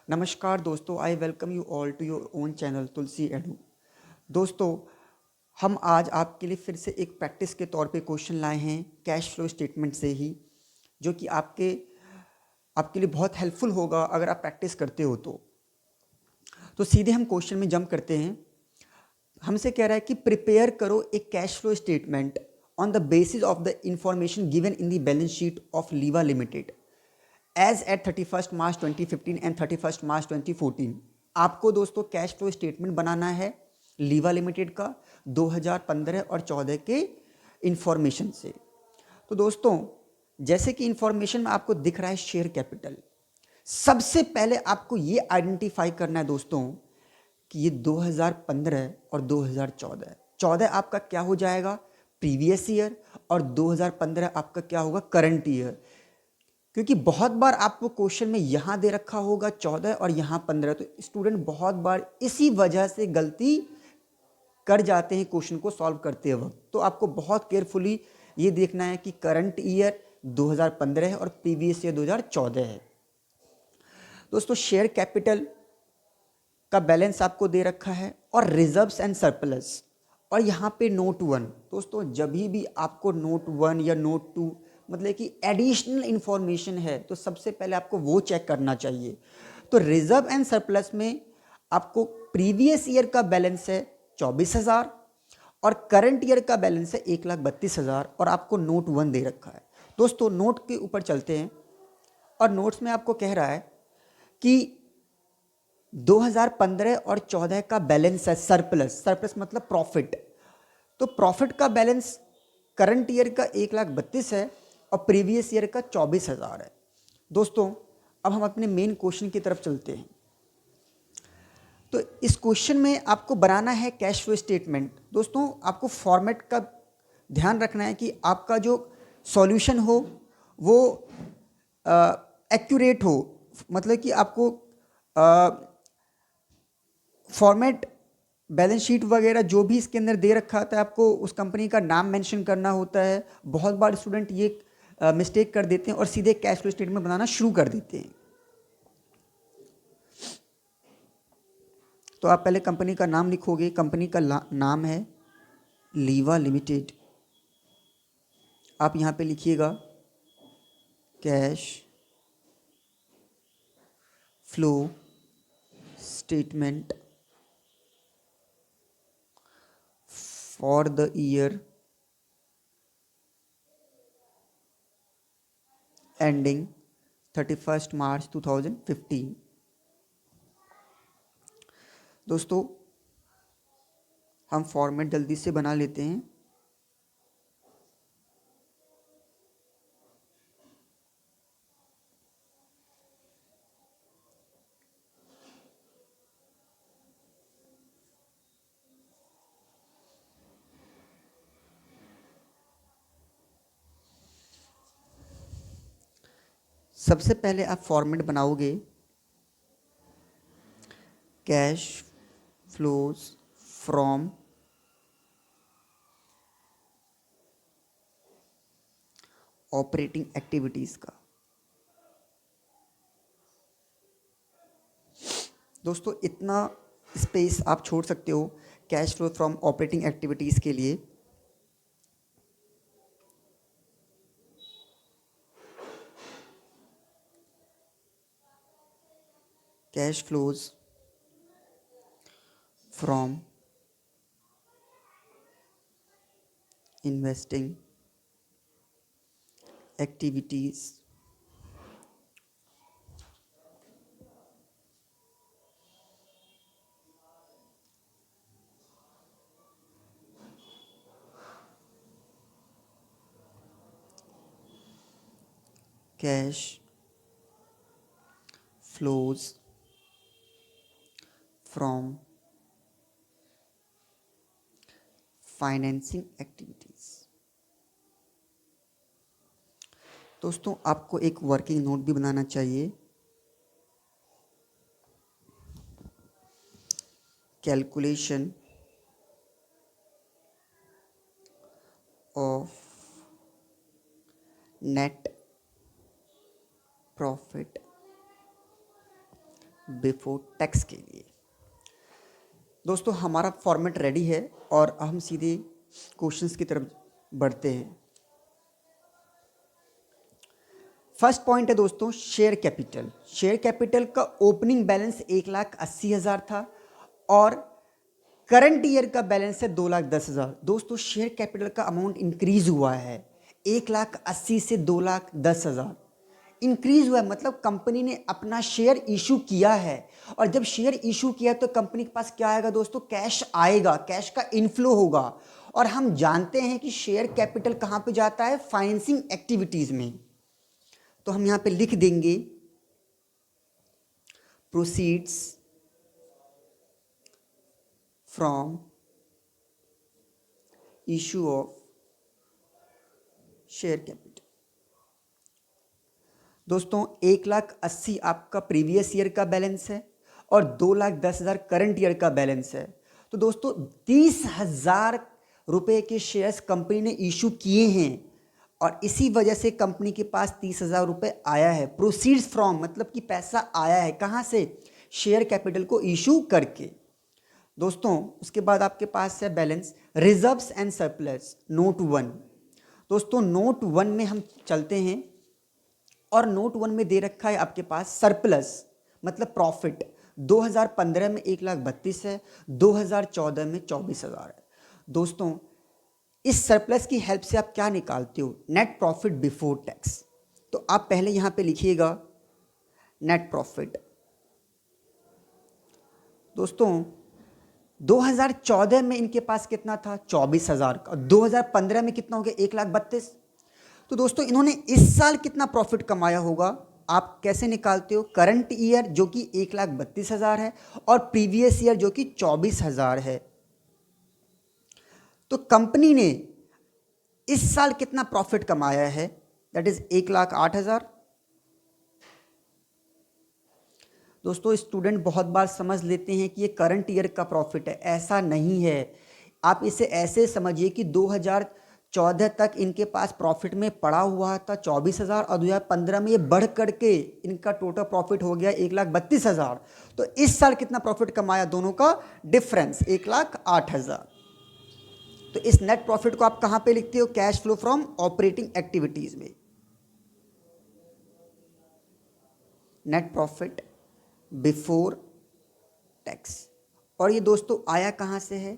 नमस्कार दोस्तों, I welcome you all to your own channel Tulsi Edu. दोस्तों, हम आज आपके लिए फिर से एक प्रैक्टिस के तौर पे क्वेश्चन लाए हैं कैश फ्लो स्टेटमेंट से ही, जो कि आपके लिए बहुत हेल्पफुल होगा अगर आप प्रैक्टिस करते हो तो सीधे हम क्वेश्चन में जंप करते हैं। हमसे कह रहा है कि प्रिपेयर करो एक cash flow statement on the basis of the information given in the balance sheet of Leeva limited as at 31 March 2015 and 31 March 2014। आपको दोस्तों कैश फ्लो स्टेटमेंट बनाना है लीवा लिमिटेड का 2015 और 14 के इंफॉर्मेशन से। तो दोस्तों, जैसे कि इंफॉर्मेशन में आपको दिख रहा है शेयर कैपिटल, सबसे पहले आपको ये आइडेंटिफाई करना है दोस्तों कि ये 2015 और 2014 14 आपका क्या हो जाएगा, प्रीवियस ईयर, और 2015 आपका क्या होगा, करंट ईयर। क्योंकि बहुत बार आपको क्वेश्चन में यहाँ दे रखा होगा 14 और यहाँ 15, तो स्टूडेंट बहुत बार इसी वजह से गलती कर जाते हैं क्वेश्चन को सॉल्व करते वक्त। तो आपको बहुत केयरफुली ये देखना है कि करंट ईयर 2015 है और प्रीवियस ईयर 2014 है। दोस्तों, शेयर कैपिटल का बैलेंस आपको दे रखा है और रिजर्व्स एंड सरप्लस, और यहाँ पे नोट 1। दोस्तों, जब भी आपको नोट 1 या नोट 2 मतलब कि एडिशनल इंफॉर्मेशन है तो सबसे पहले आपको वो चेक करना चाहिए। तो रिजर्व एंड सरप्लस में आपको प्रीवियस ईयर का बैलेंस है 24,000 और करंट ईयर का बैलेंस है 1,32,000 और आपको नोट 1 दे रखा है। दोस्तों, नोट के ऊपर चलते हैं और नोट्स में आपको कह रहा है कि 2015 और 14 का बैलेंस है सरप्लस। सरप्लस मतलब प्रॉफिट। तो प्रॉफिट का बैलेंस करंट ईयर का 1,32,000 है और प्रीवियस ईयर का 24,000 है। दोस्तों, अब हम अपने मेन क्वेश्चन की तरफ चलते हैं। तो इस क्वेश्चन में आपको बनाना है कैश फ्लो स्टेटमेंट। दोस्तों, आपको फॉर्मेट का ध्यान रखना है कि आपका जो सॉल्यूशन हो वो एक्यूरेट हो, मतलब कि आपको फॉर्मेट, बैलेंस शीट वगैरह जो भी इसके अंदर दे रखा होता है आपको उस कंपनी का नाम मेंशन करना होता है। बहुत बार स्टूडेंट ये मिस्टेक कर देते हैं और सीधे कैश फ्लो स्टेटमेंट बनाना शुरू कर देते हैं। तो आप पहले कंपनी का नाम लिखोगे। कंपनी का नाम है लीवा लिमिटेड। आप यहाँ पे लिखिएगा cash flow statement for the year ending 31 March 2015। दोस्तों, हम फॉर्मेट जल्दी से बना लेते हैं। सबसे पहले आप फॉर्मेट बनाओगे cash flows from operating activities का। दोस्तों, इतना स्पेस आप छोड़ सकते हो cash flow from operating activities के लिए। Cash flows from investing activities cash flows from financing activities. दोस्तों, आपको एक वर्किंग नोट भी बनाना चाहिए। Calculation of net profit before tax के लिए। दोस्तों हमारा फॉर्मेट रेडी है और हम सीधे क्वेश्चंस की तरफ बढ़ते हैं। फर्स्ट पॉइंट है दोस्तों शेयर कैपिटल। शेयर कैपिटल का ओपनिंग बैलेंस 1,80,000 था और करंट ईयर का बैलेंस है 2,10,000। दोस्तों शेयर कैपिटल का अमाउंट इंक्रीज हुआ है 1,80,000 से 2,10,000 इंक्रीज हुआ है, मतलब कंपनी ने अपना शेयर इशू किया है। और जब शेयर इशू किया तो कंपनी के पास क्या आएगा दोस्तों, कैश आएगा, कैश का इनफ्लो होगा। और हम जानते हैं कि शेयर कैपिटल कहाँ पे जाता है, फाइनेंसिंग एक्टिविटीज में। तो हम यहां पे लिख देंगे proceeds from issue of share capital. दोस्तों 1,80,000 आपका प्रीवियस ईयर का बैलेंस है और 2,10,000 करंट ईयर का बैलेंस है। तो दोस्तों 30,000 रुपये के शेयर्स कंपनी ने इशू किए हैं और इसी वजह से कंपनी के पास 30,000 रुपये आया है। प्रोसीड्स फ्रॉम मतलब कि पैसा आया है कहाँ से, शेयर कैपिटल को इशू करके। दोस्तों उसके बाद आपके पास है balance reserves and surplus note 1। दोस्तों नोट 1 में हम चलते हैं और नोट 1 में दे रखा है आपके पास सरप्लस मतलब प्रॉफिट 2015 में 1,32,000 है, 2014 में 24,000 है। दोस्तों इस सरप्लस की हेल्प से आप क्या निकालते हो, नेट प्रॉफिट बिफोर टैक्स। तो आप पहले यहां पे लिखिएगा नेट प्रॉफिट। दोस्तों 2014 में इनके पास कितना था, 24,000 का। 2015 में कितना हो गया, 1,32,000। तो दोस्तों इन्होंने इस साल कितना प्रॉफिट कमाया होगा, आप कैसे निकालते हो, करंट ईयर जो कि 1,32,000 है और प्रीवियस ईयर जो कि 24,000 है। तो कंपनी ने इस साल कितना प्रॉफिट कमाया है, दैट इज 1,08,000। दोस्तों स्टूडेंट बहुत बार समझ लेते हैं कि ये करंट ईयर का प्रॉफिट है, ऐसा नहीं है। आप इसे ऐसे समझिए कि 2014 तक इनके पास प्रॉफिट में पड़ा हुआ था 24,000 और 2015 में ये बढ़ करके इनका टोटल प्रॉफिट हो गया 1,32,000। तो इस साल कितना प्रॉफिट कमाया, दोनों का डिफरेंस 1,08,000। तो इस नेट प्रॉफिट को आप कहां पे लिखते हो, cash flow from operating activities में। Net profit before tax. और ये दोस्तों आया कहां से है,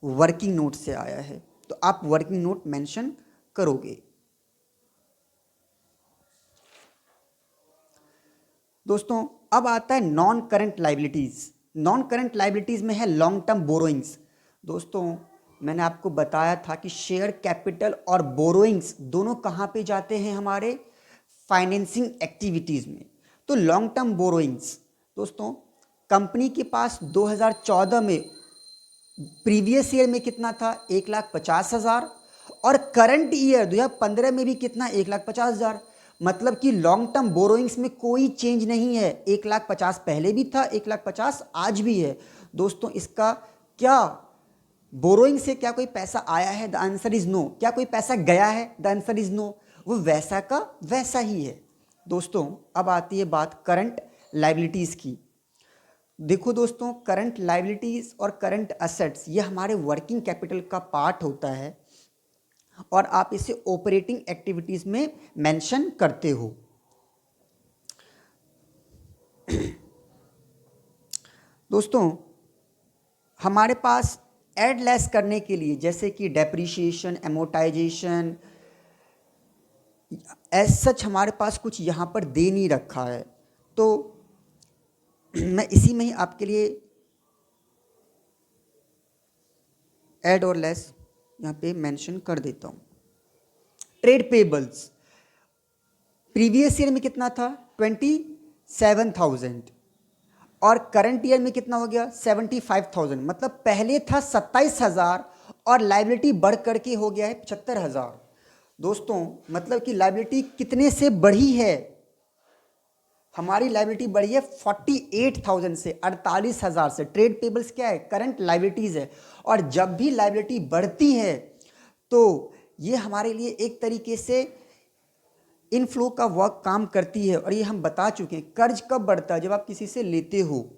वर्किंग नोट से आया है। तो आप वर्किंग नोट मेंशन करोगे। दोस्तों अब आता है non current liabilities. Non current liabilities में है लॉन्ग टर्म बोरोइंग्स। दोस्तों मैंने आपको बताया था कि शेयर कैपिटल और बोरोइंग्स दोनों कहां पे जाते हैं, हमारे फाइनेंसिंग एक्टिविटीज में। तो लॉन्ग टर्म बोरोइंग्स दोस्तों कंपनी के पास 2014 में प्रीवियस ईयर में कितना था, 1,50,000 और करंट ईयर 2015 में भी कितना, 1,50,000। मतलब कि लॉन्ग टर्म बोरोइंग्स में कोई चेंज नहीं है, 1,50,000 पहले भी था, 1,50,000 आज भी है। दोस्तों इसका क्या बोरोइंग से क्या कोई पैसा आया है, द आंसर इज नो। क्या कोई पैसा गया है, द आंसर इज नो। वो वैसा का वैसा ही है। दोस्तों अब आती है बात करंट लायबिलिटीज की। देखो दोस्तों करंट लायबिलिटीज और करंट असेट्स ये हमारे वर्किंग कैपिटल का पार्ट होता है और आप इसे ऑपरेटिंग एक्टिविटीज में मेंशन करते हो। दोस्तों हमारे पास एड लेस करने के लिए जैसे कि डेप्रिसिएशन, एमोटाइजेशन, एज सच हमारे पास कुछ यहाँ पर दे नहीं रखा है, तो मैं इसी में ही आपके लिए ऐड और लेस यहाँ पे मेंशन कर देता हूँ। ट्रेड पेबल्स प्रीवियस ईयर में कितना था, 27,000 और करंट ईयर में कितना हो गया, 75,000। मतलब पहले था 27,000 और लायबिलिटी बढ़ करके हो गया है 75,000। दोस्तों मतलब कि लायबिलिटी कितने से बढ़ी है, हमारी लायबिलिटी बढ़ी है 48,000 से, 48,000 से। ट्रेड पेबल्स क्या है, करंट लायबिलिटीज है। और जब भी लायबिलिटी बढ़ती है तो ये हमारे लिए एक तरीके से इनफ्लो का वर्क काम करती है, और ये हम बता चुके हैं। कर्ज कब बढ़ता है? जब आप किसी से लेते हो।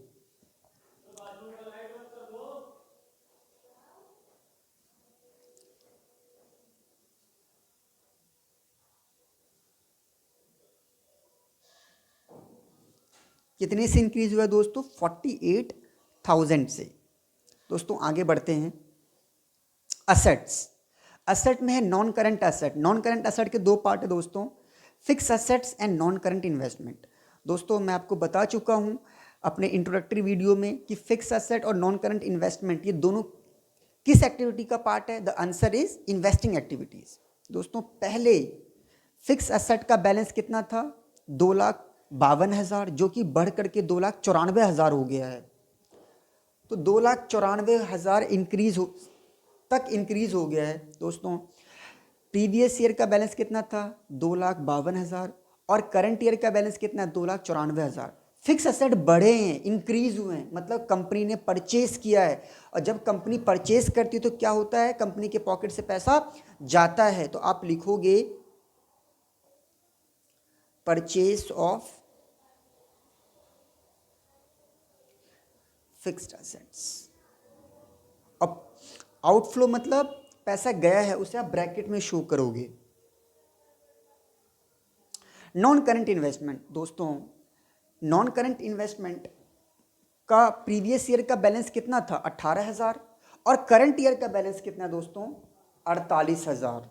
कितने से इंक्रीज हुआ दोस्तों? 48,000 से। दोस्तों आगे बढ़ते हैं। असेट्स, असेट में है non current asset. Non current asset के दो पार्ट है दोस्तों, fix assets and non current investment. दोस्तों मैं आपको बता चुका हूं अपने इंट्रोडक्टरी वीडियो में कि फिक्स असेट और नॉन करंट इन्वेस्टमेंट ये दोनों किस एक्टिविटी का पार्ट है? The answer is investing activities. दोस्तों पहले फिक्स असेट का बैलेंस कितना था? 2,52,000, जो कि बढ़ करके 2,94,000 हो गया है। तो 2,94,000 तक इंक्रीज हो गया है दोस्तों। प्रीवियस ईयर का बैलेंस कितना था? 2,52,000, और करंट ईयर का बैलेंस कितना है? 2,94,000। फिक्स असेट बढ़े हैं, इंक्रीज हुए हैं, मतलब कंपनी ने परचेस किया है। और जब कंपनी परचेस करती है तो क्या होता है? कंपनी के पॉकेट से पैसा जाता है। तो आप लिखोगे परचेस ऑफ फिक्स्ड असेट्स। अब आउटफ्लो मतलब पैसा गया है, उसे आप ब्रैकेट में शो करोगे। नॉन करंट इन्वेस्टमेंट, दोस्तों नॉन करंट इन्वेस्टमेंट का प्रीवियस ईयर का बैलेंस कितना था? 18,000, और करंट ईयर का बैलेंस कितना है दोस्तों? 48,000।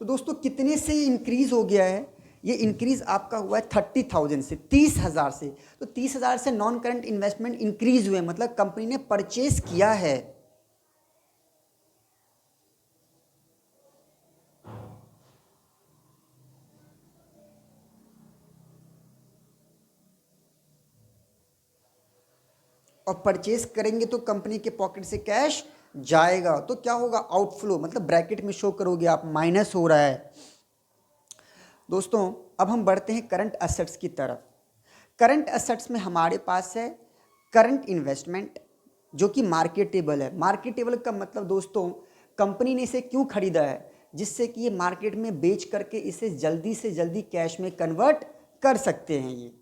तो दोस्तों कितने से इंक्रीज हो गया है? ये इंक्रीज आपका हुआ है 30,000 से, 30,000 से। तो 30,000 से नॉन करंट इन्वेस्टमेंट इंक्रीज हुए, मतलब कंपनी ने परचेस किया है। और परचेस करेंगे तो कंपनी के पॉकेट से कैश जाएगा, तो क्या होगा? आउटफ्लो, मतलब ब्रैकेट में शो करोगे आप, माइनस हो रहा है। दोस्तों अब हम बढ़ते हैं करंट असेट्स की तरफ। करंट असेट्स में हमारे पास है करंट इन्वेस्टमेंट, जो कि मार्केटेबल है। मार्केटेबल का मतलब दोस्तों कंपनी ने इसे क्यों खरीदा है? जिससे कि ये मार्केट में बेच करके इसे जल्दी से जल्दी कैश में कन्वर्ट कर सकते हैं ये।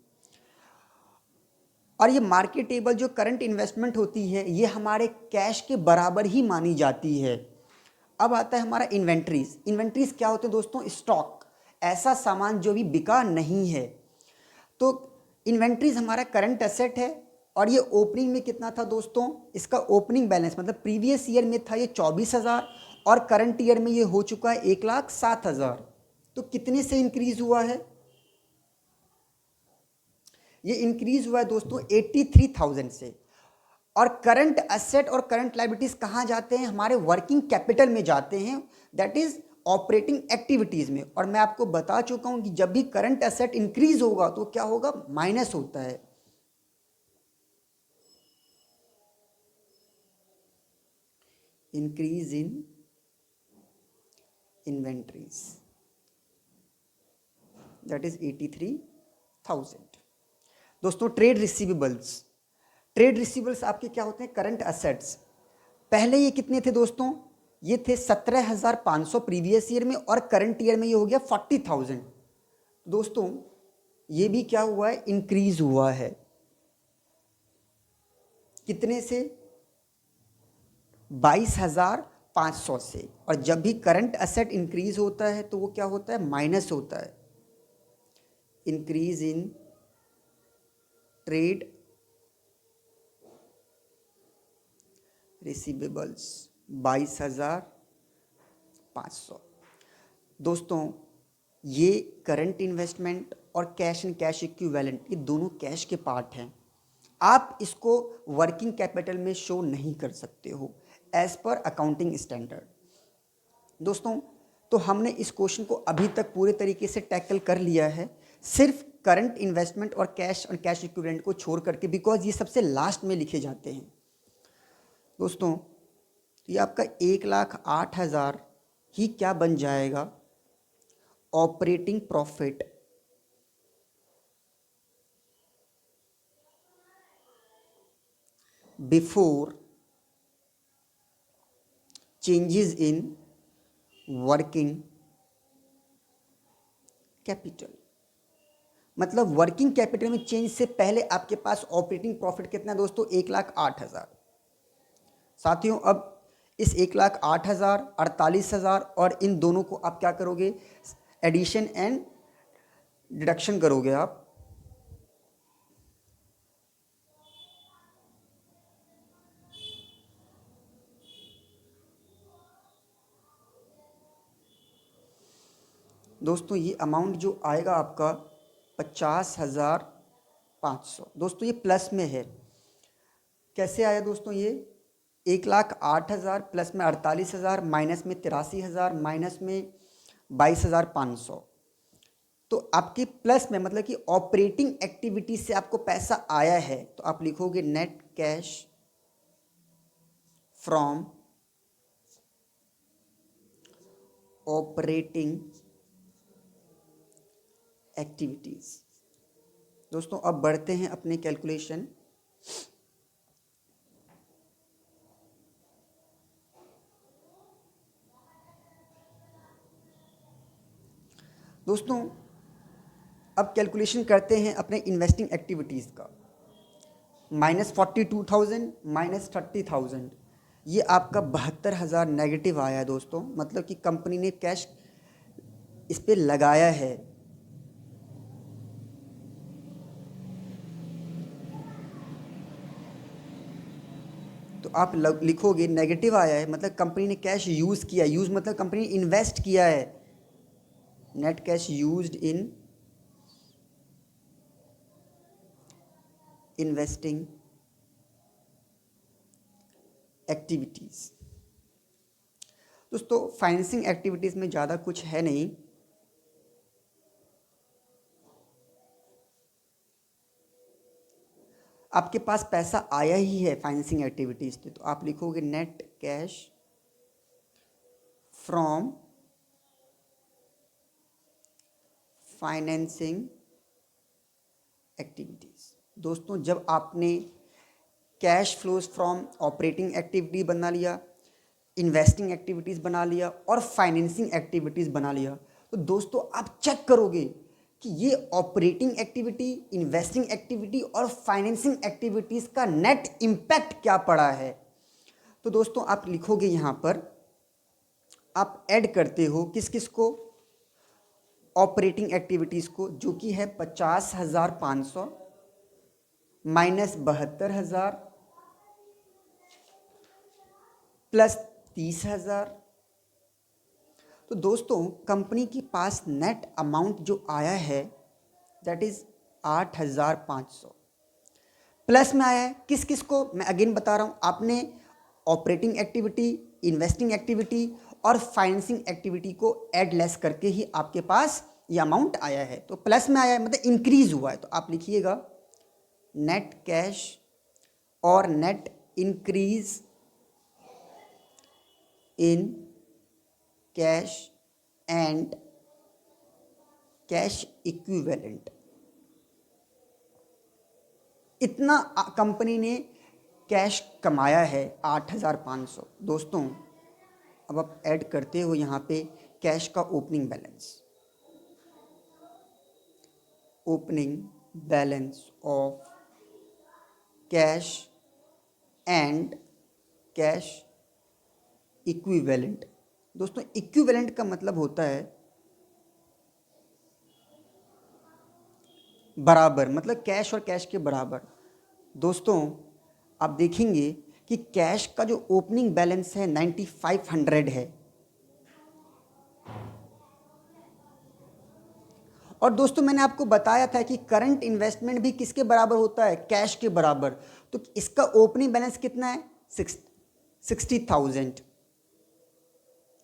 और ये मार्केटेबल जो करंट इन्वेस्टमेंट होती है ये हमारे कैश के बराबर ही मानी जाती है। अब आता है हमारा इन्वेंट्रीज। इन्वेंट्रीज क्या होते हैं दोस्तों? स्टॉक, ऐसा सामान जो भी बिका नहीं है। तो इन्वेंट्रीज हमारा करंट एसेट है। और ये ओपनिंग में कितना था दोस्तों? इसका ओपनिंग बैलेंस मतलब प्रीवियस ईयर में था ये 24,000, और करंट ईयर में ये हो चुका है 1,07,000। तो कितने से इंक्रीज हुआ है? ये इंक्रीज हुआ है दोस्तों 83,000 से। और करंट एसेट और करंट लायबिलिटीज कहाँ जाते हैं? हमारे वर्किंग कैपिटल में जाते हैं, दैट इज ऑपरेटिंग एक्टिविटीज में। और मैं आपको बता चुका हूं कि जब भी करंट एसेट इंक्रीज होगा तो क्या होगा? माइनस होता है। Increase in inventories, that is 83,000। दोस्तों ट्रेड रिसीवेबल्स, ट्रेड रिसीवेबल्स आपके क्या होते हैं? Current assets. पहले ये कितने थे दोस्तों? ये थे 17,500 प्रीवियस ईयर में, और करंट ईयर में ये हो गया 40,000। दोस्तों ये भी क्या हुआ है? इंक्रीज हुआ है। कितने से? 22,500 से। और जब भी करंट असेट इंक्रीज होता है तो वो क्या होता है? माइनस होता है। Increase in trade receivables 22,500। दोस्तों ये करंट इन्वेस्टमेंट और कैश एंड कैश इक्विवेलेंट ये दोनों कैश के पार्ट हैं। आप इसको वर्किंग कैपिटल में शो नहीं कर सकते हो एज पर अकाउंटिंग स्टैंडर्ड। दोस्तों तो हमने इस क्वेश्चन को अभी तक पूरे तरीके से टैकल कर लिया है, सिर्फ करंट इन्वेस्टमेंट और कैश इक्विवेलेंट को छोड़ करके, बिकॉज ये सबसे लास्ट में लिखे जाते हैं। दोस्तों तो ये आपका 1,08,000 ही क्या बन जाएगा? Operating profit before changes in working capital. मतलब वर्किंग कैपिटल में चेंज से पहले आपके पास ऑपरेटिंग प्रॉफिट कितना है दोस्तों? 1,08,000। साथियों अब इस 1,08,000, 48,000 और इन दोनों को आप क्या करोगे? एडिशन एंड डिडक्शन करोगे आप। दोस्तों ये अमाउंट जो आएगा आपका 50,500। दोस्तों ये प्लस में है। कैसे आया दोस्तों? ये 1,08,000 प्लस में 48,000 माइनस में 83,000 माइनस में 22,500। तो आपके प्लस में मतलब कि ऑपरेटिंग एक्टिविटी से आपको पैसा आया है, तो आप लिखोगे net cash from operating activities. दोस्तों अब बढ़ते हैं अपने कैलकुलेशन। दोस्तों अब कैलकुलेशन करते हैं अपने इन्वेस्टिंग एक्टिविटीज़ का। -42,000 -30,000, ये आपका 72,000 नेगेटिव आया है दोस्तों। मतलब कि कंपनी ने कैश इस पे लगाया है। तो आप लिखोगे नेगेटिव आया है, मतलब कंपनी ने कैश यूज़ किया। यूज़ मतलब कंपनी ने इन्वेस्ट किया है। Net cash used in investing activities. दोस्तों फाइनेंसिंग एक्टिविटीज़ में ज़्यादा कुछ है नहीं। आपके पास पैसा आया ही है फाइनेंसिंग एक्टिविटीज़ से, तो आप लिखोगे net cash from financing activities. दोस्तों जब आपने cash flows from operating activity बना लिया, इन्वेस्टिंग एक्टिविटीज़ बना लिया और फाइनेंसिंग एक्टिविटीज़ बना लिया, तो दोस्तों आप चेक करोगे कि ये ऑपरेटिंग एक्टिविटी, इन्वेस्टिंग एक्टिविटी और फाइनेंसिंग एक्टिविटीज़ का नेट इम्पैक्ट क्या पड़ा है। तो दोस्तों आप लिखोगे यहाँ पर, आप ऐड करते हो किस किस को? ऑपरेटिंग एक्टिविटीज़ को, जो कि है 50,500 माइनस 72,000 प्लस 30,000। तो दोस्तों कंपनी के पास नेट अमाउंट जो आया है दैट इज 8,500। प्लस में आया है किस किस को? मैं अगेन बता रहा हूँ, आपने ऑपरेटिंग एक्टिविटी, इन्वेस्टिंग एक्टिविटी और फाइनेंसिंग एक्टिविटी को ऐड लेस करके ही आपके पास ये अमाउंट आया है। तो प्लस में आया है मतलब इंक्रीज हुआ है। तो आप लिखिएगा नेट कैश और net increase in cash and cash equivalent. इतना कंपनी ने कैश कमाया है 8,500। दोस्तों अब आप ऐड करते हो यहाँ पे कैश का opening balance. Opening balance of cash and cash equivalent. दोस्तों इक्विवेलेंट का मतलब होता है बराबर, मतलब कैश और कैश के बराबर। दोस्तों आप देखेंगे कि कैश का जो ओपनिंग बैलेंस है 9,500 है, और दोस्तों मैंने आपको बताया था कि करंट इन्वेस्टमेंट भी किसके बराबर होता है? कैश के बराबर। तो इसका ओपनिंग बैलेंस कितना है? 60,000।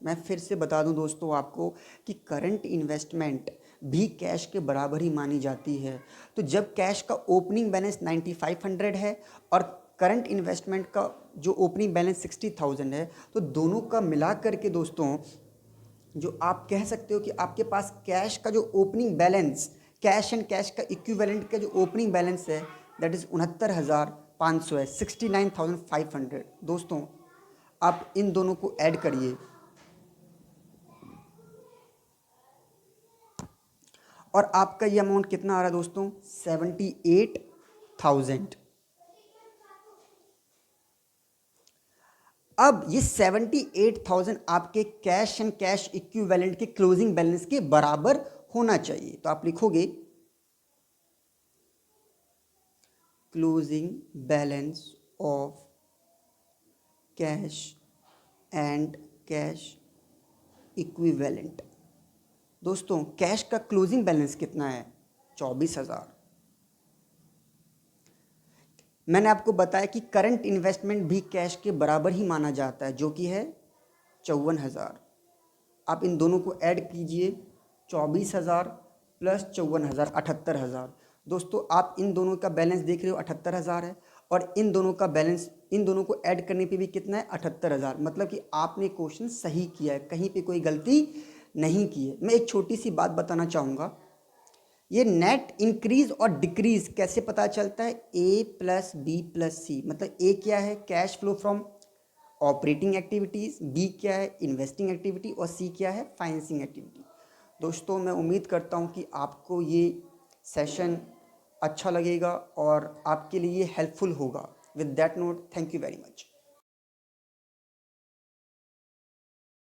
मैं फिर से बता दूं दोस्तों आपको कि करंट इन्वेस्टमेंट भी कैश के बराबर ही मानी जाती है। तो जब कैश का ओपनिंग बैलेंस 9,500 है और करंट इन्वेस्टमेंट का जो ओपनिंग बैलेंस 60,000 है, तो दोनों का मिला करके दोस्तों जो आप कह सकते हो कि आपके पास कैश का जो opening balance, cash and cash का इक्विवेलेंट का जो ओपनिंग बैलेंस है दैट इज़ 69,500 है, 69,500। दोस्तों आप इन दोनों को ऐड करिए। और आपका ये अमाउंट कितना आ रहा है दोस्तों? 78,000। अब ये 78,000 आपके कैश एंड कैश इक्विवेलेंट के क्लोजिंग बैलेंस के बराबर होना चाहिए। तो आप लिखोगे closing balance of cash and cash equivalent. दोस्तों कैश का क्लोजिंग बैलेंस कितना है? 24,000। मैंने आपको बताया कि करंट इन्वेस्टमेंट भी कैश के बराबर ही माना जाता है, जो कि है 54,000। आप इन दोनों को ऐड कीजिए, 24,000 प्लस 54,000, 78,000। दोस्तों आप इन दोनों का बैलेंस देख रहे हो, 78,000 है, और इन दोनों का बैलेंस, इन दोनों को ऐड करने पे भी कितना है? 78,000। मतलब कि आपने क्वेश्चन सही किया है, कहीं पे कोई गलती नहीं की है। मैं एक छोटी सी बात बताना चाहूँगा, ये नेट इंक्रीज और डिक्रीज कैसे पता चलता है? A plus B plus C. मतलब ए क्या है? Cash flow from operating activities, B क्या है? इन्वेस्टिंग एक्टिविटी, और सी क्या है? Financing activity. दोस्तों मैं उम्मीद करता हूँ कि आपको ये सेशन अच्छा लगेगा और आपके लिए हेल्पफुल होगा। With that note, thank you very much.